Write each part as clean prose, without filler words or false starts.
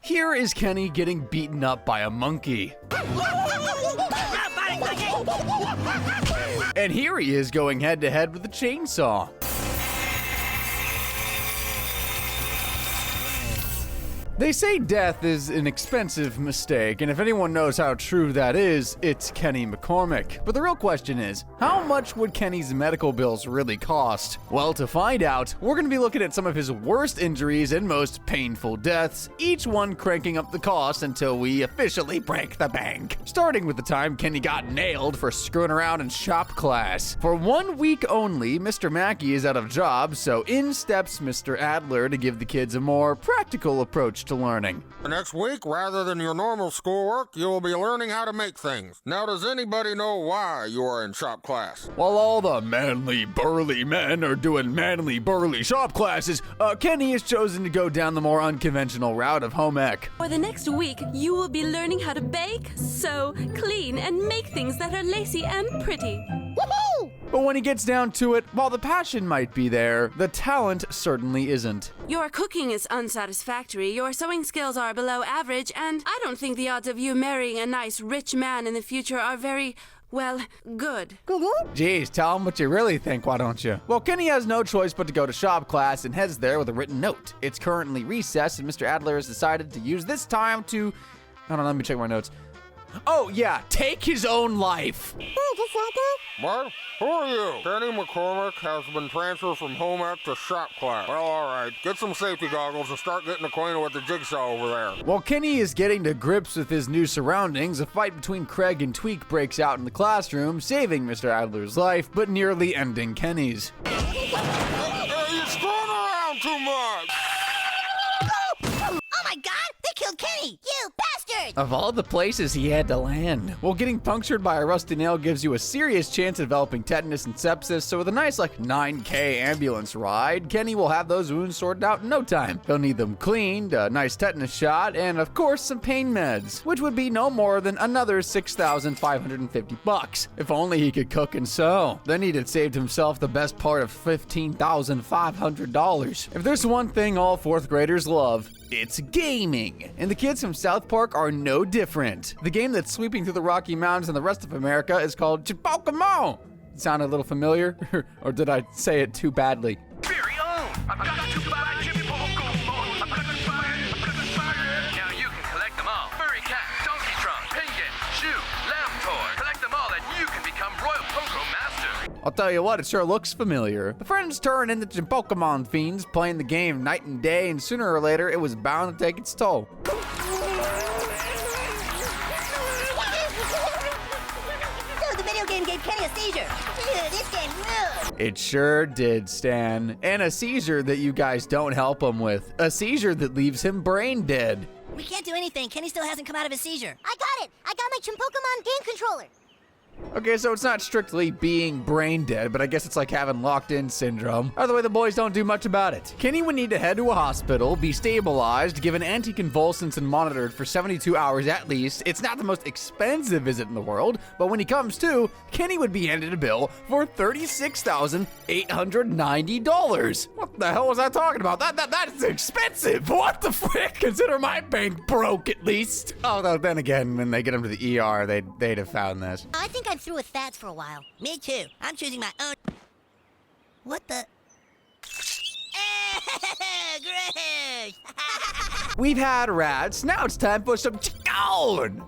Here is Kenny getting beaten up by a monkey. And here he is going head to head with a chainsaw. They say death is an expensive mistake, and if anyone knows how true that is, it's Kenny McCormick. But the real question is, how much would Kenny's medical bills really cost? Well, to find out, we're going to be looking at some of his worst injuries and most painful deaths, each one cranking up the cost until we officially break the bank. Starting with the time Kenny got nailed for screwing around in shop class. For 1 week only, Mr. Mackey is out of job, so in steps Mr. Adler to give the kids a more practical approach to learning. Next week, rather than your normal schoolwork, you will be learning how to make things. Now, does anybody know why you are in shop class? While all the manly, burly men are doing manly, burly shop classes, Kenny has chosen to go down the more unconventional route of home ec. For the next week, you will be learning how to bake, sew, clean, and make things that are lacy and pretty. Woohoo! But when he gets down to it, while the passion might be there, the talent certainly isn't. Your cooking is unsatisfactory, your sewing skills are below average, and I don't think the odds of you marrying a nice, rich man in the future are very, well, good. Geez, tell him what you really think, why don't you? Well, Kenny has no choice but to go to shop class and heads there with a written note. It's currently recess, and Mr. Adler has decided to use this time to... Hold on, let me check my notes. Oh, yeah, take his own life. What? Who are you? Kenny McCormick has been transferred from home ec to shop class. Well, all right. Get some safety goggles and start getting acquainted with the jigsaw over there. While Kenny is getting to grips with his new surroundings, a fight between Craig and Tweak breaks out in the classroom, saving Mr. Adler's life, but nearly ending Kenny's. Hey, you're screwing around too much! Oh my god! They killed Kenny! You bastard! Of all the places he had to land. Well, getting punctured by a rusty nail gives you a serious chance of developing tetanus and sepsis, so with a nice like 9K ambulance ride, Kenny will have those wounds sorted out in no time. He'll need them cleaned, a nice tetanus shot, and of course some pain meds, which would be no more than another $6,550. If only he could cook and sew. Then he'd have saved himself the best part of $15,500. If there's one thing all fourth graders love, it's gaming. And the kids from South Park are no different. The game that's sweeping through the Rocky Mountains and the rest of America is called Pokemon. Sound a little familiar? Or did I say it too badly? Very own. I've got to buy Pokemon. Now you can collect them all. Furry cat, donkey trunk, penguin, shoe, lamb toy. Collect them all and you can become Royal Poke Master. I'll tell you what, it sure looks familiar. The friends turn into Pokemon fiends, playing the game night and day, and sooner or later, it was bound to take its toll. Dude, the video game gave Kenny a seizure. Dude, this game rules. It sure did, Stan. And a seizure that you guys don't help him with. A seizure that leaves him brain dead. We can't do anything. Kenny still hasn't come out of his seizure. I got it. I got my Pokemon game controller. Okay, so it's not strictly being brain dead, but I guess it's like having locked-in syndrome. Either way, the boys don't do much about it. Kenny would need to head to a hospital, be stabilized, given anticonvulsants, and monitored for 72 hours at least. It's not the most expensive visit in the world, but when he comes to, Kenny would be handed a bill for $36,890. What the hell was I talking about? That is expensive. What the frick? Consider my bank broke at least. Although then again, when they get him to the ER, they'd have found this. I think I'm through with fads for a while. Me too. I'm choosing my own. What the? Gross! We've had rats, now it's time for some chicken!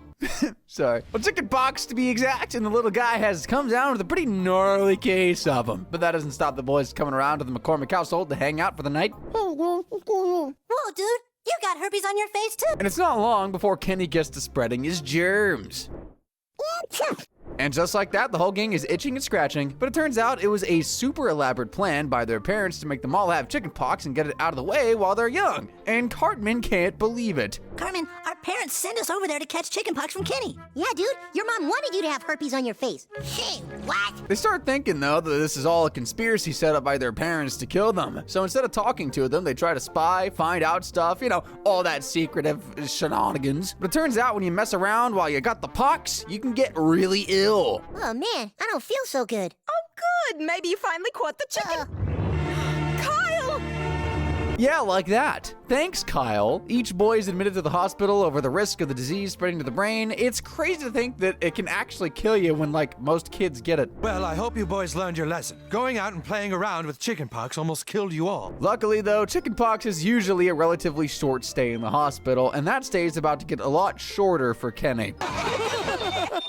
Sorry. Well, chicken pox to be exact, and the little guy comes down with a pretty gnarly case of them. But that doesn't stop the boys coming around to the McCormick household to hang out for the night. Whoa, dude! You got herpes on your face too! And it's not long before Kenny gets to spreading his germs. And just like that, the whole gang is itching and scratching, but it turns out it was a super elaborate plan by their parents to make them all have chicken pox and get it out of the way while they're young. And Cartman can't believe it. Carmen, our parents sent us over there to catch chickenpox from Kenny. Yeah, dude, your mom wanted you to have herpes on your face. Hey, what? They start thinking, though, that this is all a conspiracy set up by their parents to kill them. So instead of talking to them, they try to spy, find out stuff, all that secretive shenanigans. But it turns out when you mess around while you got the pox, you can get really ill. Oh, man, I don't feel so good. Oh, good. Maybe you finally caught the chicken. Kyle! Yeah, like that. Thanks, Kyle. Each boy is admitted to the hospital over the risk of the disease spreading to the brain. It's crazy to think that it can actually kill you when, like, most kids get it. Well, I hope you boys learned your lesson. Going out and playing around with chickenpox almost killed you all. Luckily, though, chickenpox is usually a relatively short stay in the hospital, and that stay is about to get a lot shorter for Kenny. Oh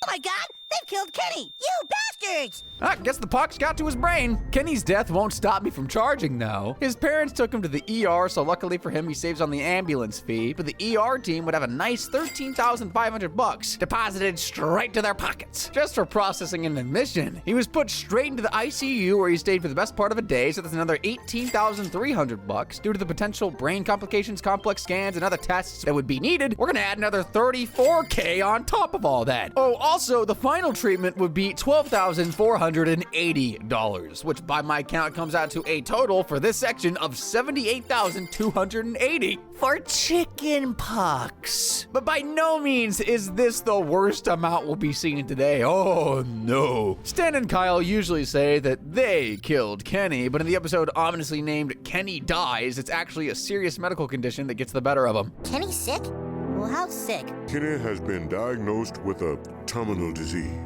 my god! They've killed Kenny! You bastards! Guess the pox got to his brain. Kenny's death won't stop me from charging, though. His parents took him to the ER, so luckily for him, he saves on the ambulance fee. But the ER team would have a nice $13,500 deposited straight to their pockets just for processing an admission. He was put straight into the ICU, where he stayed for the best part of a day. So that's another $18,300 due to the potential brain complications, complex scans, and other tests that would be needed. We're gonna add another $34K on top of all that. Oh, also, the final treatment would be $12,480, which by my count comes out to a total for this section of $78,280 for chicken pox. But by no means is this the worst amount we'll be seeing today. Oh no. Stan and Kyle usually say that they killed Kenny, but in the episode ominously named Kenny Dies, it's actually a serious medical condition that gets the better of him. Kenny's sick? Well, how sick? Kenny has been diagnosed with a terminal disease.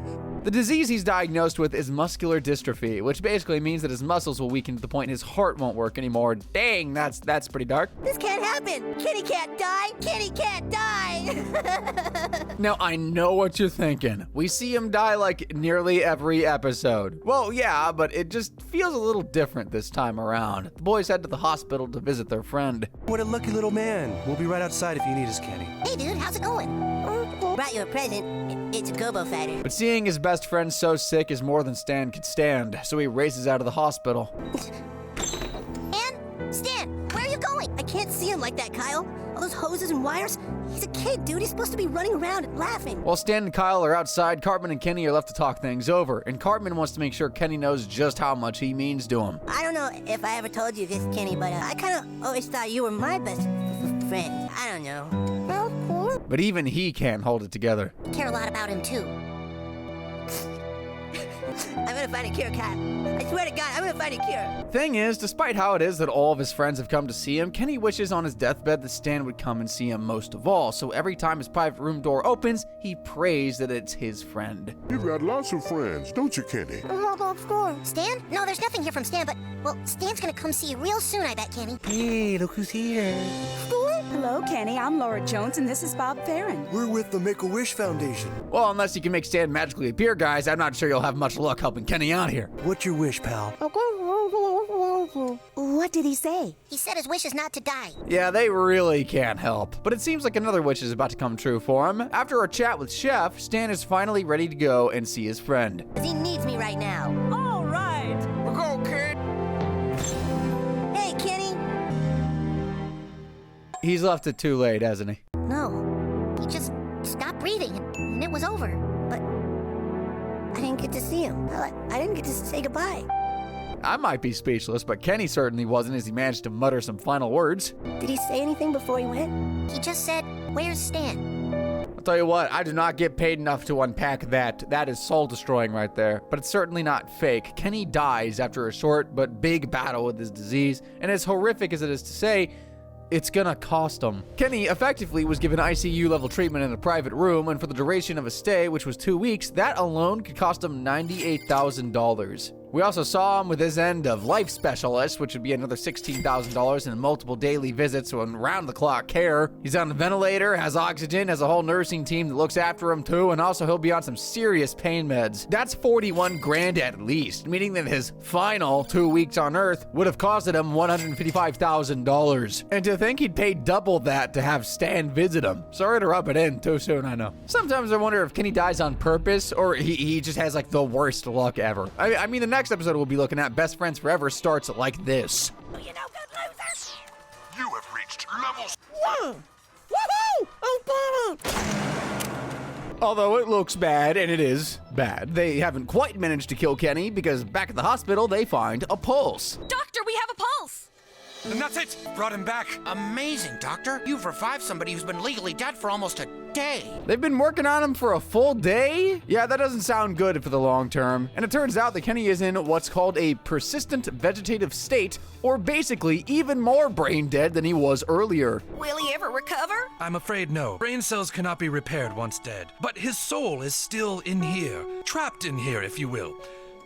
The disease he's diagnosed with is muscular dystrophy, which basically means that his muscles will weaken to the point his heart won't work anymore. Dang, that's pretty dark. This can't happen! Kenny can't die! Kenny can't die! Now, I know what you're thinking. We see him die like nearly every episode. Well, yeah, but it just feels a little different this time around. The boys head to the hospital to visit their friend. What a lucky little man. We'll be right outside if you need us, Kenny. Hey dude, how's it going? Brought you a present. It's a gobo fighter. But seeing his best friend so sick is more than Stan could stand, so he races out of the hospital. Stan, where are you going? I can't see him like that, Kyle. All those hoses and wires. He's a kid, dude. He's supposed to be running around and laughing. While Stan and Kyle are outside, Cartman and Kenny are left to talk things over, and Cartman wants to make sure Kenny knows just how much he means to him. I don't know if I ever told you this, Kenny, but I kind of always thought you were my best friend. I don't know. Well, cool. But even he can't hold it together. I care a lot about him, too. I'm gonna find a cure, Kyle. I swear to God, I'm gonna find a cure. Thing is, despite how it is that all of his friends have come to see him, Kenny wishes on his deathbed that Stan would come and see him most of all. So every time his private room door opens, he prays that it's his friend. You've got lots of friends, don't you, Kenny? Stan? No, there's nothing here from Stan, but, well, Stan's gonna come see you real soon, I bet, Kenny. Hey, look who's here. Hello, Kenny. I'm Laura Jones, and this is Bob Farron. We're with the Make-A-Wish Foundation. Well, unless you can make Stan magically appear, guys, I'm not sure you'll have much luck helping Kenny out here. What's your wish, pal? What did he say? He said his wish is not to die. Yeah, they really can't help. But it seems like another wish is about to come true for him. After a chat with Chef, Stan is finally ready to go and see his friend. 'Cause he needs me right now. All right. We'll go, kid. Hey, Kenny. He's left it too late, hasn't he? No. He just stopped breathing, and it was over. But I didn't get to see him. I didn't get to say goodbye. I might be speechless, but Kenny certainly wasn't as he managed to mutter some final words. Did he say anything before he went? He just said, "Where's Stan?" I'll tell you what, I do not get paid enough to unpack that. That is soul-destroying right there. But it's certainly not fake. Kenny dies after a short but big battle with his disease, and as horrific as it is to say, it's gonna cost him. Kenny effectively was given ICU-level treatment in a private room, and for the duration of his stay, which was 2 weeks, that alone could cost him $98,000. We also saw him with his end of life specialist, which would be another $16,000 and multiple daily visits and round-the-clock care. He's on a ventilator, has oxygen, has a whole nursing team that looks after him too, and also he'll be on some serious pain meds. That's 41 grand at least, meaning that his final 2 weeks on Earth would have costed him $155,000. And to think he'd pay double that to have Stan visit him. Sorry to rub it in too soon, I know. Sometimes I wonder if Kenny dies on purpose or he just has like the worst luck ever. I mean, the next episode we'll be looking at, Best Friends Forever, starts like this. You know, good losers. You have reached levels. Although it looks bad, and it is bad, they haven't quite managed to kill Kenny because back at the hospital they find a pulse. Doctor, we have a pulse. And that's it! Brought him back. Amazing, Doctor. You've revived somebody who's been legally dead for almost a day. They've been working on him for a full day? Yeah, that doesn't sound good for the long term. And it turns out that Kenny is in what's called a persistent vegetative state, or basically even more brain dead than he was earlier. Will he ever recover? I'm afraid no. Brain cells cannot be repaired once dead. But his soul is still in here. Trapped in here, if you will.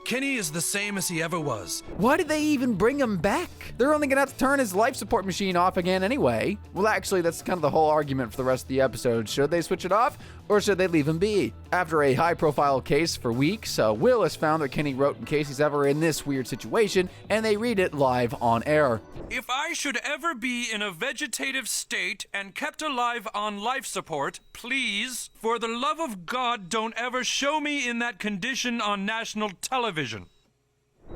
Kenny is the same as he ever was. Why did they even bring him back? They're only gonna have to turn his life support machine off again anyway. Well, actually, that's kind of the whole argument for the rest of the episode. Should they switch it off, or should they leave him be? After a high-profile case for weeks, Will has found that Kenny wrote in case he's ever in this weird situation, and they read it live on air. If I should ever be in a vegetative state and kept alive on life support, please, for the love of God, don't ever show me in that condition on national television.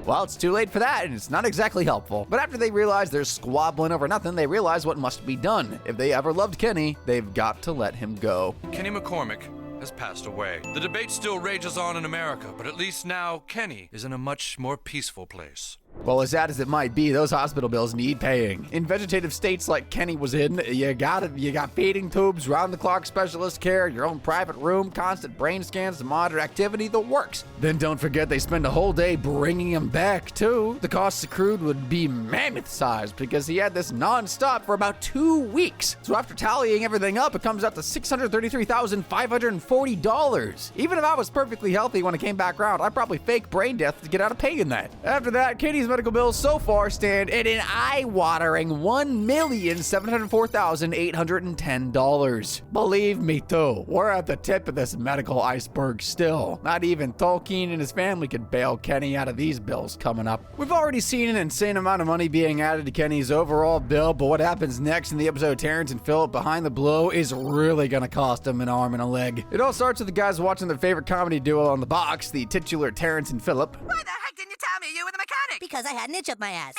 Well, it's too late for that, and it's not exactly helpful. But after they realize they're squabbling over nothing, they realize what must be done. If they ever loved Kenny, they've got to let him go. Kenny McCormick has passed away. The debate still rages on in America, but at least now Kenny is in a much more peaceful place. Well, as sad as it might be, those hospital bills need paying. In vegetative states like Kenny was in, you got feeding tubes, round-the-clock specialist care, your own private room, constant brain scans to monitor activity, the works. Then don't forget they spend a whole day bringing him back, too. The costs accrued would be mammoth-sized because he had this non-stop for about 2 weeks. So after tallying everything up, it comes out to $633,540. Even if I was perfectly healthy when I came back around, I'd probably fake brain death to get out of paying that. After that, Kenny's medical bills so far stand at an eye-watering $1,704,810. Believe me, too, we're at the tip of this medical iceberg still. Not even Tolkien and his family could bail Kenny out of these bills coming up. We've already seen an insane amount of money being added to Kenny's overall bill, but what happens next in the episode Terrence and Philip Behind the Blow is really gonna cost him an arm and a leg. It all starts with the guys watching their favorite comedy duo on the box, the titular Terrence and Philip. Why the heck didn't you tell me you were the mechanic? Because I had an itch up my ass.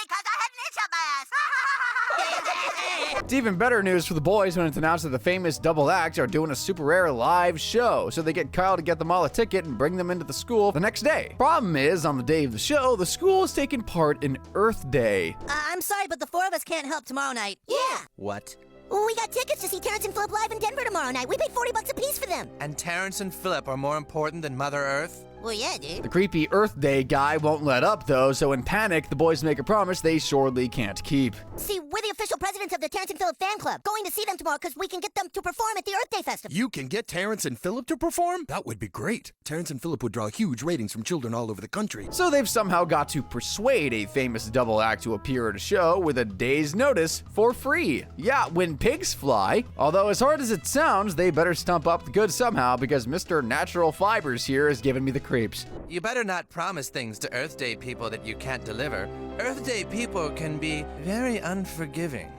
It's even better news for the boys when it's announced that the famous double act are doing a super rare live show, so they get Kyle to get them all a ticket and bring them into the school the next day. Problem is, on the day of the show, the school is taking part in Earth Day. I'm sorry, but the four of us can't help tomorrow night. Yeah. What? We got tickets to see Terrence and Philip live in Denver tomorrow night. We paid $40 a piece for them. And Terrence and Philip are more important than Mother Earth? Well, yeah, dude. The creepy Earth Day guy won't let up, though, so in panic, the boys make a promise they surely can't keep. See, we're the official presidents of the Terrence and Philip fan club. Going to see them tomorrow because we can get them to perform at the Earth Day Festival. You can get Terrence and Philip to perform? That would be great. Terrence and Philip would draw huge ratings from children all over the country. So they've somehow got to persuade a famous double act to appear at a show with a day's notice for free. Yeah, when pigs fly. Although as hard as it sounds, they better stump up the goods somehow because Mr. Natural Fibers here is giving me the creeps. You better not promise things to Earth Day people that you can't deliver. Earth Day people can be very unforgiving.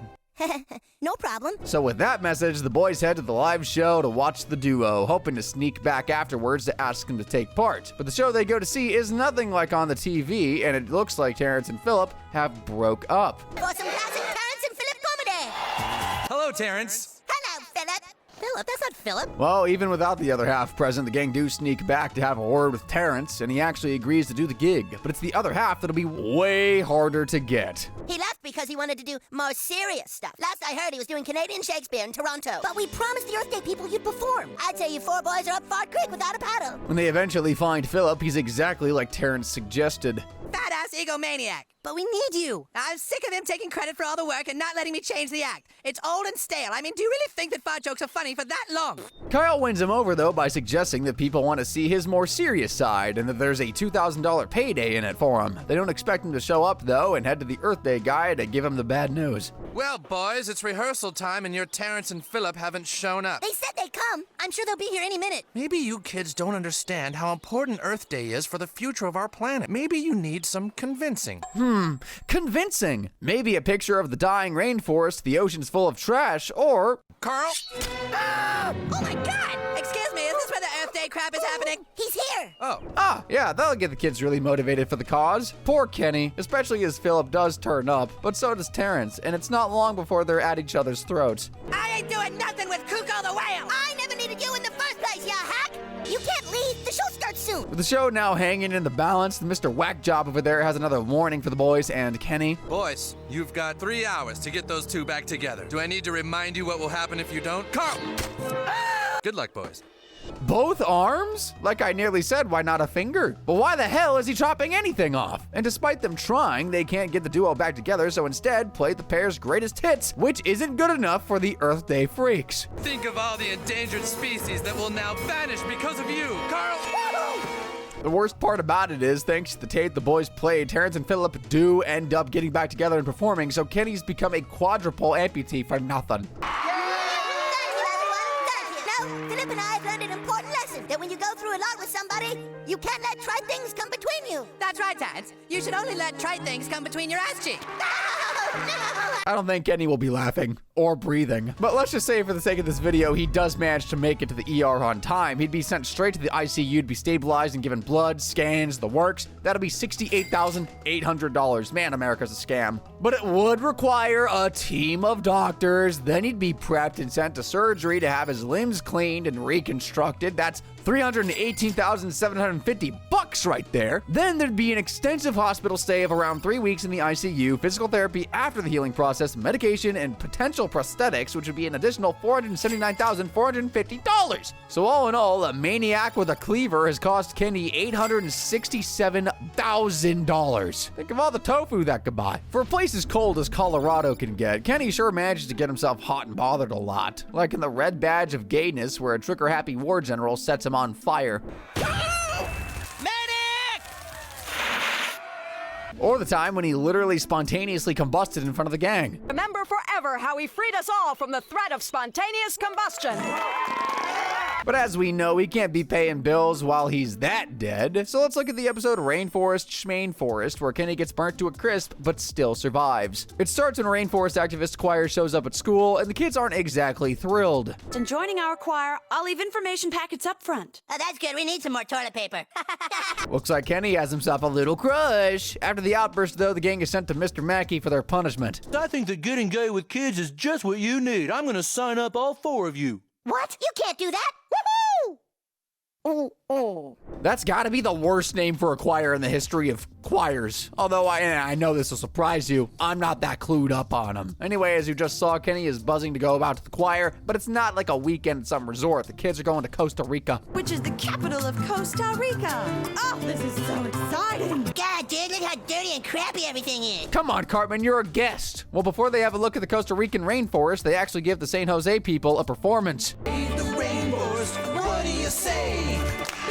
No problem. So with that message, the boys head to the live show to watch the duo, hoping to sneak back afterwards to ask them to take part. But the show they go to see is nothing like on the TV, and it looks like Terrence and Philip have broke up. For some classic Terrence and Philip comedy. Hello, Terrence. Hello, Philip. Philip, that's not Philip. Well, even without the other half present, the gang do sneak back to have a word with Terrence, and he actually agrees to do the gig. But it's the other half that'll be way harder to get. He left because he wanted to do more serious stuff. Last I heard, he was doing Canadian Shakespeare in Toronto. But we promised the Earth Day people you'd perform. I'd say you four boys are up Fart Creek without a paddle. When they eventually find Philip, he's exactly like Terrence suggested. Badass egomaniac. But we need you. I'm sick of him taking credit for all the work and not letting me change the act. It's old and stale. I mean, do you really think that fart jokes are funny for that long? Kyle wins him over, though, by suggesting that people want to see his more serious side and that there's a $2,000 payday in it for him. They don't expect him to show up, though, and head to the Earth Day guy to give him the bad news. Well, boys, it's rehearsal time and your Terrence and Philip haven't shown up. They said they'd come. I'm sure they'll be here any minute. Maybe you kids don't understand how important Earth Day is for the future of our planet. Maybe you need some convincing. Convincing. Maybe a picture of the dying rainforest, the oceans full of trash, or... Carl? Oh my God! Excuse me, is this where the Earth Day crap is happening? He's here. Oh. Yeah, that'll get the kids really motivated for the cause. Poor Kenny, especially as Philip does turn up, but so does Terrence, and it's not long before they're at each other's throats. I ain't doing nothing with Kuko the whale! I never needed you in the first place, you hack! You can't leave. The show starts soon. With the show now hanging in the balance, Mr. Whackjob over there has another warning for the boys and Kenny. Boys, you've got 3 hours to get those two back together. Do I need to remind you what will happen if you don't? Carl! Good luck, boys. Both arms? Like I nearly said, why not a finger? But why the hell is he chopping anything off? And despite them trying, they can't get the duo back together, so instead play the pair's greatest hits, which isn't good enough for the Earth Day freaks. Think of all the endangered species that will now vanish because of you, Carl! The worst part about it is, thanks to the tape the boys played, Terrence and Philip do end up getting back together and performing, so Kenny's become a quadruple amputee for nothing. Philip and I have learned an important lesson, that when you go through a lot with somebody, you can't let trite things come between you. That's right, Terrence. You should only let trite things come between your ass cheeks. I don't think Kenny will be laughing or breathing. But let's just say for the sake of this video, he does manage to make it to the ER on time. He'd be sent straight to the ICU to be stabilized and given blood, scans, the works. That'll be $68,800. Man, America's a scam. But it would require a team of doctors. Then he'd be prepped and sent to surgery to have his limbs cleaned and reconstructed. That's $318,750 right there. Then there'd be an extensive hospital stay of around 3 weeks in the ICU, physical therapy after the healing process, medication, and potential prosthetics, which would be an additional $479,450. So all in all, a maniac with a cleaver has cost Kenny $867,000. Think of all the tofu that could buy. For a place as cold as Colorado can get, Kenny sure manages to get himself hot and bothered a lot. Like in the Red Badge of Gayness, where a trigger-happy war general sets him on fire. Or the time when he literally spontaneously combusted in front of the gang. Remember forever how he freed us all from the threat of spontaneous combustion. But as we know, he can't be paying bills while he's that dead. So let's look at the episode Rainforest Schmain Forest, where Kenny gets burnt to a crisp but still survives. It starts when a rainforest activist choir shows up at school, and the kids aren't exactly thrilled. In joining our choir, I'll leave information packets up front. Oh, that's good. We need some more toilet paper. Looks like Kenny has himself a little crush. After the outburst, though, the gang is sent to Mr. Mackey for their punishment. I think that getting gay with kids is just what you need. I'm gonna sign up all 4 of you. What? You can't do that. Woohoo! That's gotta be the worst name for a choir in the history of choirs. Although I know this will surprise you, I'm not that clued up on them. Anyway, as you just saw, Kenny is buzzing to go about to the choir, but it's not like a weekend at some resort. The kids are going to Costa Rica. Which is the capital of Costa Rica. Oh, this is so exciting. God, dude, look how dirty and crappy everything is. Come on, Cartman, you're a guest. Well, before they have a look at the Costa Rican rainforest, they actually give the San Jose people a performance. The rainforest, what do you say?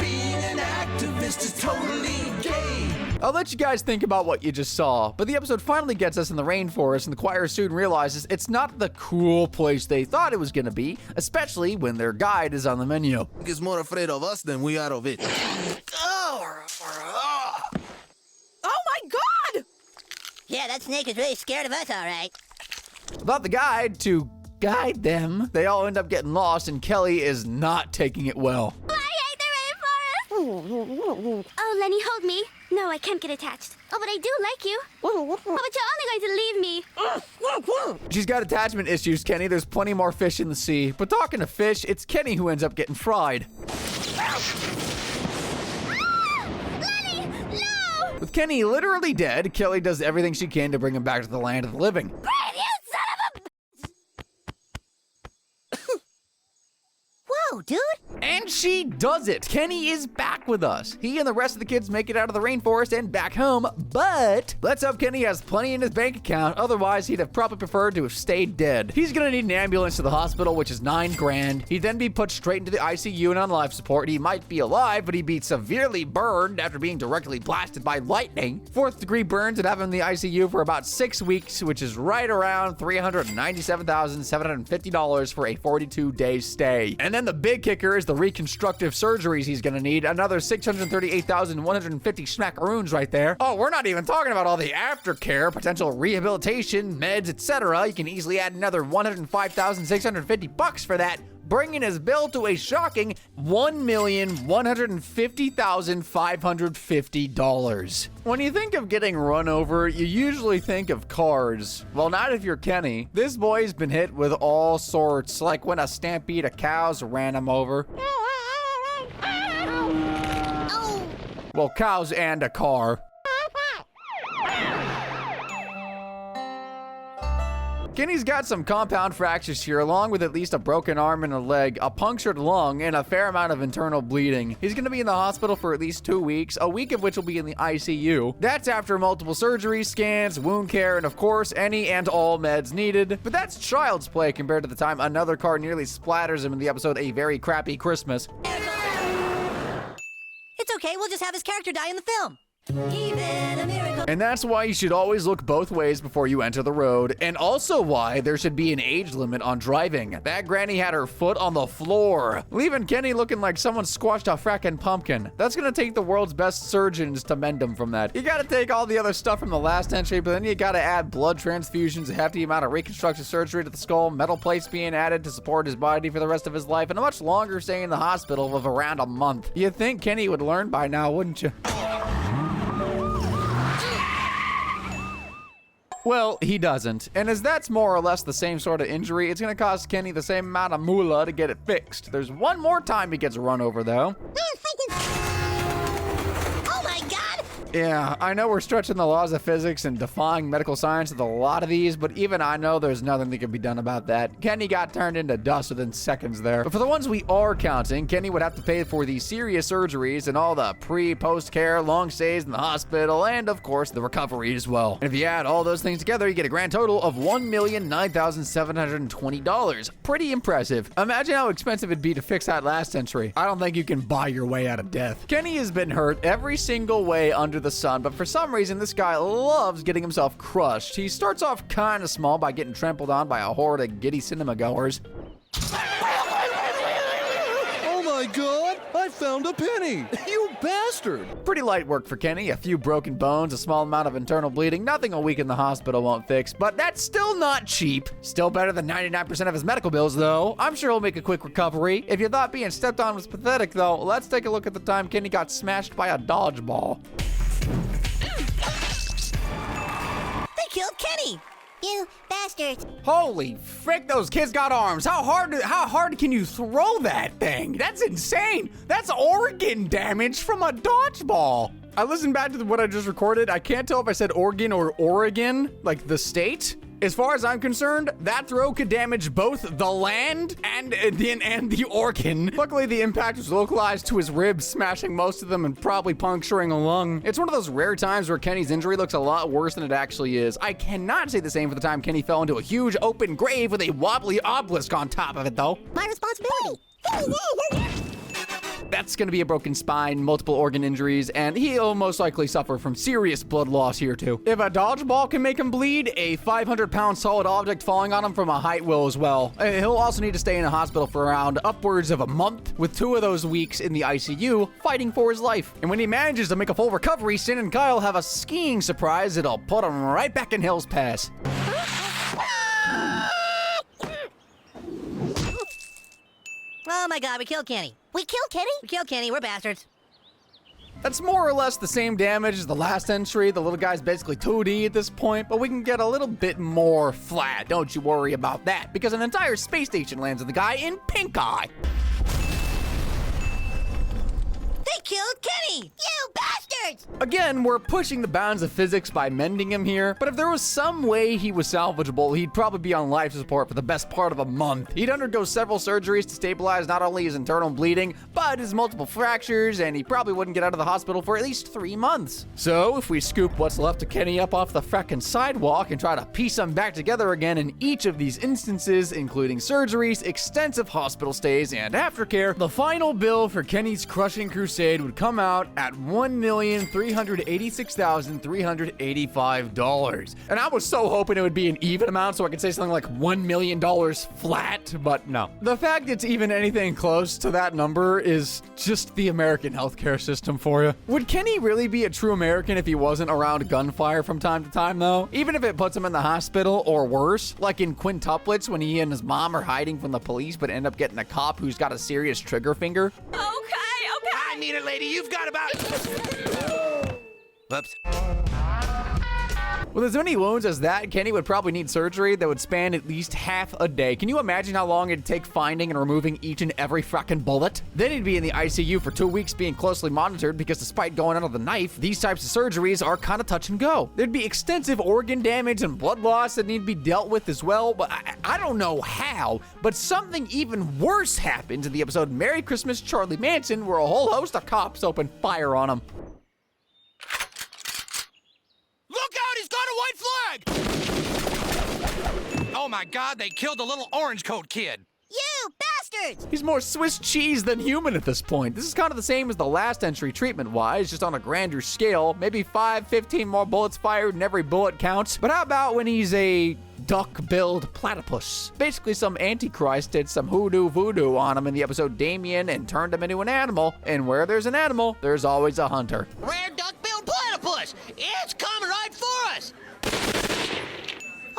Being an activist is totally gay. I'll let you guys think about what you just saw, but the episode finally gets us in the rainforest, and the choir soon realizes it's not the cool place they thought it was gonna be, especially when their guide is on the menu. He's more afraid of us than we are of it. Oh my God! Yeah, that snake is really scared of us, all right. Without the guide to guide them, they all end up getting lost, and Kelly is not taking it well. I hate the rainforest! Oh, Lenny, hold me. No, I can't get attached. Oh, but I do like you. Oh, but you're only going to leave me. She's got attachment issues, Kenny. There's plenty more fish in the sea. But talking to fish, it's Kenny who ends up getting fried. Lenny, no! With Kenny literally dead, Kelly does everything she can to bring him back to the land of the living. Brave, you son of a... Whoa, dude. And she does it! Kenny is back with us. He and the rest of the kids make it out of the rainforest and back home, but let's hope Kenny has plenty in his bank account, otherwise he'd have probably preferred to have stayed dead. He's gonna need an ambulance to the hospital, which is $9 grand. He'd then be put straight into the ICU and on life support. He might be alive, but he'd be severely burned after being directly blasted by lightning. 4th degree burns would have him in the ICU for about 6 weeks, which is right around $397,750 for a 42-day stay. And then the big kicker is the reconstructive surgeries he's gonna need. Another $638,150 smackaroons right there. Oh, we're not even talking about all the aftercare, potential rehabilitation, meds, etc. You can easily add another $105,650 for that, bringing his bill to a shocking $1,150,550. When you think of getting run over, you usually think of cars. Well, not if you're Kenny. This boy's been hit with all sorts, like when a stampede of cows ran him over. Well, cows and a car. Kenny's got some compound fractures here, along with at least a broken arm and a leg, a punctured lung, and a fair amount of internal bleeding. He's gonna be in the hospital for at least 2 weeks, a week of which will be in the ICU. That's after multiple surgeries, scans, wound care, and of course, any and all meds needed. But that's child's play compared to the time another car nearly splatters him in the episode A Very Crappy Christmas. It's okay, we'll just have his character die in the film. Even a miracle. And that's why you should always look both ways before you enter the road, and also why there should be an age limit on driving. That granny had her foot on the floor, leaving Kenny looking like someone squashed a frackin' pumpkin. That's gonna take the world's best surgeons to mend him from that. You gotta take all the other stuff from the last entry, but then you gotta add blood transfusions, a hefty amount of reconstructive surgery to the skull, metal plates being added to support his body for the rest of his life, and a much longer stay in the hospital of around a month. You'd think Kenny would learn by now, wouldn't you? Well, he doesn't. And as that's more or less the same sort of injury, it's gonna cost Kenny the same amount of moolah to get it fixed. There's one more time he gets run over, though. Oh my god! Yeah, I know we're stretching the laws of physics and defying medical science with a lot of these, but even I know there's nothing that can be done about that. Kenny got turned into dust within seconds there. But for the ones we are counting, Kenny would have to pay for the serious surgeries and all the pre-post care, long stays in the hospital, and of course the recovery as well. And if you add all those things together, you get a grand total of $1,009,720. Pretty impressive. Imagine how expensive it'd be to fix that last entry. I don't think you can buy your way out of death. Kenny has been hurt every single way under the sun, but for some reason this guy loves getting himself crushed. He starts off kind of small by getting trampled on by a horde of giddy cinema goers. Oh my god, I found a penny! You bastard! Pretty light work for Kenny. A few broken bones, a small amount of internal bleeding, nothing a week in the hospital won't fix, but that's still not cheap. Still better than 99% of his medical bills, though. I'm sure he'll make a quick recovery. If you thought being stepped on was pathetic, though, let's take a look at the time Kenny got smashed by a dodgeball. They killed Kenny! You bastards! Holy frick, those kids got arms. How hard can you throw that thing? That's insane. That's organ damage from a dodgeball. I listened back to what I just recorded. I can't tell if I said Oregon or Oregon, like the state. As far as I'm concerned, that throw could damage both the land and the organ. Luckily, the impact was localized to his ribs, smashing most of them and probably puncturing a lung. It's one of those rare times where Kenny's injury looks a lot worse than it actually is. I cannot say the same for the time Kenny fell into a huge open grave with a wobbly obelisk on top of it, though. My responsibility. That's gonna be a broken spine, multiple organ injuries, and he'll most likely suffer from serious blood loss here too. If a dodgeball can make him bleed, a 500-pound solid object falling on him from a height will as well. He'll also need to stay in a hospital for around upwards of a month, with 2 of those weeks in the ICU, fighting for his life. And when he manages to make a full recovery, Sin and Kyle have a skiing surprise that'll put him right back in Hill's Pass. Oh my god, we killed Kenny. We killed Kenny? We killed Kenny, we're bastards. That's more or less the same damage as the last entry. The little guy's basically 2D at this point, but we can get a little bit more flat. Don't you worry about that, because an entire space station lands on the guy in pink eye. They killed Kenny! You bastards! Again, we're pushing the bounds of physics by mending him here, but if there was some way he was salvageable, he'd probably be on life support for the best part of a month. He'd undergo several surgeries to stabilize not only his internal bleeding, but his multiple fractures, and he probably wouldn't get out of the hospital for at least 3 months. So, if we scoop what's left of Kenny up off the frackin' sidewalk and try to piece him back together again in each of these instances, including surgeries, extensive hospital stays, and aftercare, the final bill for Kenny's crushing crusade would come out at $1,386,385. And I was so hoping it would be an even amount so I could say something like $1 million flat, but no. The fact it's even anything close to that number is just the American healthcare system for you. Would Kenny really be a true American if he wasn't around gunfire from time to time, though? Even if it puts him in the hospital or worse, like in quintuplets when he and his mom are hiding from the police but end up getting a cop who's got a serious trigger finger? I need it, lady. You've got about... Whoops. With as many wounds as that, Kenny would probably need surgery that would span at least half a day. Can you imagine how long it'd take finding and removing each and every fracking bullet? Then he'd be in the ICU for 2 weeks being closely monitored because despite going under the knife, these types of surgeries are kind of touch and go. There'd be extensive organ damage and blood loss that need to be dealt with as well, but I don't know how, but something even worse happened in the episode Merry Christmas, Charlie Manson, where a whole host of cops opened fire on him. Look out, he's got a white flag! Oh my God, they killed the little orange coat kid. You bastards! He's more Swiss cheese than human at this point. This is kind of the same as the last entry treatment-wise, just on a grander scale. Maybe 15 more bullets fired and every bullet counts. But how about when he's a duck-billed platypus? Basically, some antichrist did some hoodoo voodoo on him in the episode Damien and turned him into an animal. And where there's an animal, there's always a hunter. Rare duck-billed platypus! It's coming right for us!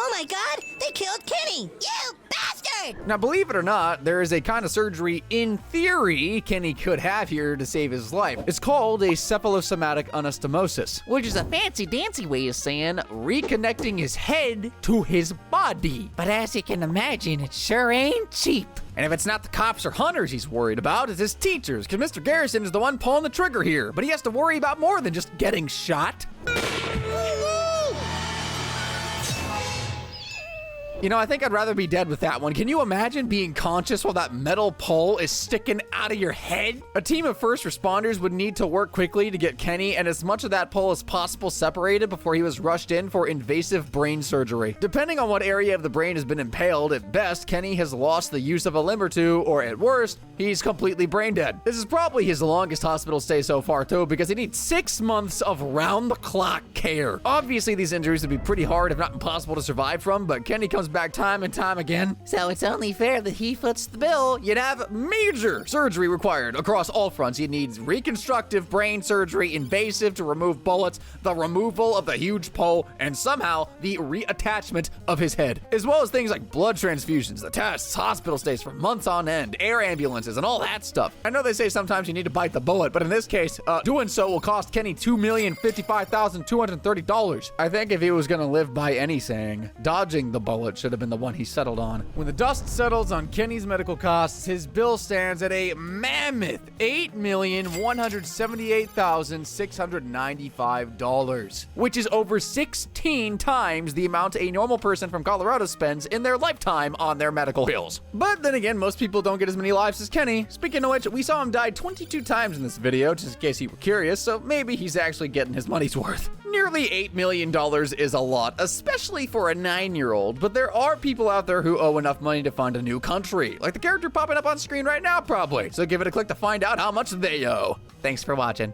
Oh my God, they killed Kenny! You bastard! Now, believe it or not, there is a kind of surgery, in theory, Kenny could have here to save his life. It's called a cephalosomatic anastomosis, which is a fancy-dancy way of saying reconnecting his head to his body. But as you can imagine, it sure ain't cheap. And if it's not the cops or hunters he's worried about, it's his teachers, because Mr. Garrison is the one pulling the trigger here. But he has to worry about more than just getting shot. You know, I think I'd rather be dead with that one. Can you imagine being conscious while that metal pole is sticking out of your head? A team of first responders would need to work quickly to get Kenny and as much of that pole as possible separated before he was rushed in for invasive brain surgery. Depending on what area of the brain has been impaled, at best, Kenny has lost the use of a limb or two, or at worst, he's completely brain dead. This is probably his longest hospital stay so far, too, because he needs 6 months of round-the-clock care. Obviously, these injuries would be pretty hard, if not impossible, to survive from, but Kenny comes back time and time again, so it's only fair that he foots the bill. You'd have major surgery required across all fronts. You'd need reconstructive brain surgery, invasive to remove bullets, the removal of the huge pole, and somehow the reattachment of his head, as well as things like blood transfusions, the tests, hospital stays for months on end, air ambulances, and all that stuff. I know they say sometimes you need to bite the bullet, but in this case, doing so will cost Kenny $2,055,230. I think if he was gonna live by any saying, dodging the bullet should have been the one he settled on. When the dust settles on Kenny's medical costs, his bill stands at a mammoth $8,178,695, which is over 16 times the amount a normal person from Colorado spends in their lifetime on their medical bills. But then again, most people don't get as many lives as Kenny. Speaking of which, we saw him die 22 times in this video, just in case you were curious, so maybe he's actually getting his money's worth. Nearly $8 million is a lot, especially for a 9-year-old, but there are people out there who owe enough money to fund a new country, like the character popping up on screen right now, probably. So give it a click to find out how much they owe. Thanks for watching.